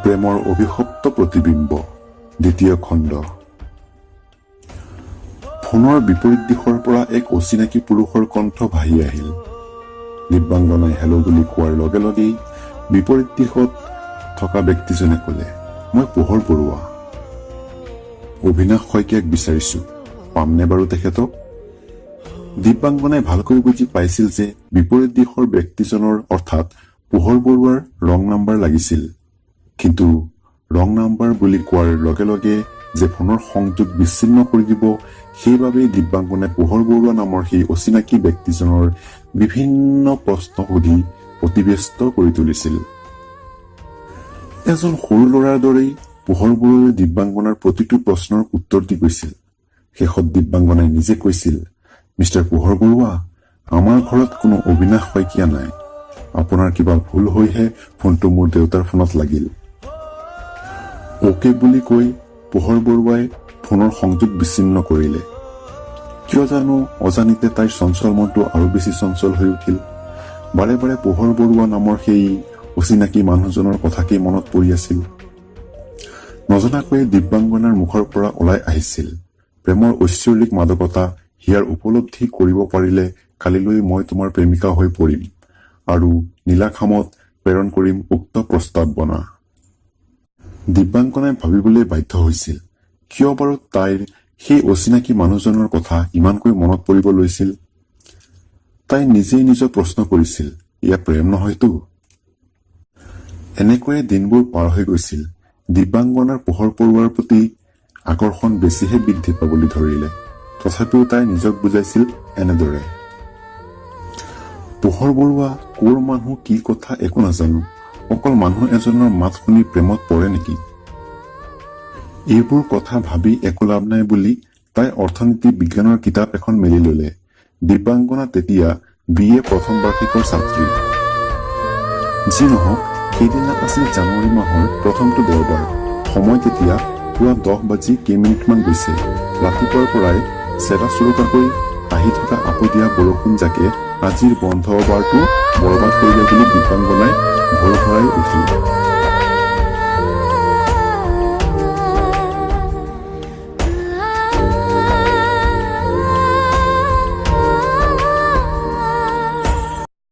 প্ৰেমৰ অভিশপ্ত প্ৰতিবিম্ব দ্বিতীয় খণ্ড। ফোনৰ বিপৰীত দিশৰ পৰা এক অচিনাকি পুৰুষৰ কণ্ঠ ভাহি আহিল। দিব্যাংগনাই হেল্ল' বুলি কোৱাৰ লগে লগেই বিপৰীত দিশত থকা ব্যক্তিজনে কলে, মই পোহৰ বৰুৱা। অভিনাশ শইকীয়াক বিচাৰিছো, পামনে বাৰু তেখেতক? দিব্যাংগনাই ভালকৈ বুজি পাইছিল যে বিপৰীত দিশৰ ব্যক্তিজনৰ অৰ্থাৎ পোহৰ বৰুৱাৰ ৰং নাম্বাৰ লাগিছিল। কিন্তু ৰং নাম্বাৰ বুলি কোৱাৰ লগে লগে যে ফোনৰ সংযোগ বিচ্ছিন্ন কৰি দিব, সেইবাবেই দিব্যাংগনাই পোহৰ বৰুৱা নামৰ সেই অচিনাকি ব্যক্তিজনৰ বিভিন্ন প্ৰশ্ন সুধি অতিব্যস্ত কৰি তুলিছিল। এজন সৰু ল'ৰাৰ দৰেই পোহৰ বৰুৱাই দিব্যাংগনাৰ প্ৰতিটো প্ৰশ্নৰ উত্তৰ দি গৈছিল। শেষত দিব্যাংগনাই নিজে কৈছিল, মিষ্টাৰ পোহৰ বৰুৱা, আমাৰ ঘৰত কোনো অবিনাশ শইকীয়া নাই। আপোনাৰ কিবা ভুল হৈহে ফোনটো মোৰ দেউতাৰ ফোনত লাগিল। অকে বুলি কৈ পোহৰ বৰুৱাই ফোনৰ সংযোগ বিচ্ছিন্ন কৰিলে। কিয় জানো অজানিতে তাইৰ চঞ্চল মনটো আৰু বেছি চঞ্চল হৈ উঠিল। বাৰে বাৰে পোহৰ বৰুৱা নামৰ সেই অচিনাকি মানুহজনৰ কথাকেই মনত পৰি আছিল। নজনাকৈয়ে দিব্যাংগনাৰ মুখৰ পৰা ওলাই আহিছিল, প্ৰেমৰ ঐশ্বৰিক মাদকতা হিয়াৰ উপলব্ধি কৰিব পাৰিলে কালিলৈ মই তোমাৰ প্ৰেমিকা হৈ পৰিম আৰু নীলাখামত প্ৰেৰণ কৰিম উক্ত প্ৰস্তাৱনা। দিব্যাংগনাই ভাবিবলৈ বাধ্য হৈছিল, কিয় বাৰু তাইৰ সেই অচিনাকি মানুহজনৰ কথা ইমানকৈ মনত পৰিব লৈছিল। তাই নিজেই নিজক প্ৰশ্ন কৰিছিল, এয়া প্ৰেম নহয়তো? এনেকৈয়ে দিনবোৰ পাৰ হৈ গৈছিল। দিব্যাংগনাৰ পোহৰ বৰুৱাৰ প্ৰতি আকৰ্ষণ বেছিহে বৃদ্ধি পাবলৈ ধৰিলে। তথাপিও তাই নিজক বুজাইছিল এনেদৰে, পোহৰ বৰুৱা, ক'ৰ মানুহ, কি কথা একো নাজানো। অকল মানুহ এজনৰ মাত শুনি প্ৰেমত পৰে নেকি? এইবোৰ কথা ভাবি একো লাভ নাই বুলি তাই অৰ্থনীতি বিজ্ঞানৰ কিতাপ এখন মেলি ললে। দিব্যাংগনা তেতিয়া BA প্ৰথম বাৰ্ষিকৰ ছাত্ৰী। যি নহওক, সেইদিনা আছিল জানুৱাৰী মাহৰ প্ৰথমটো দেওবাৰ। সময় তেতিয়া পুৱা 10 বাজি কেইমিনিটমান গৈছে। ৰাতিপুৱাৰ পৰাই চেৰা চুৰুকাকৈ আহি থকা আপদীয়া বৰষুণ জাকে আজিৰ বন্ধ বাৰটো বৰবাদ কৰিলে বুলি দিব্যাংগনাই ভৰ ভৰাই উঠিল।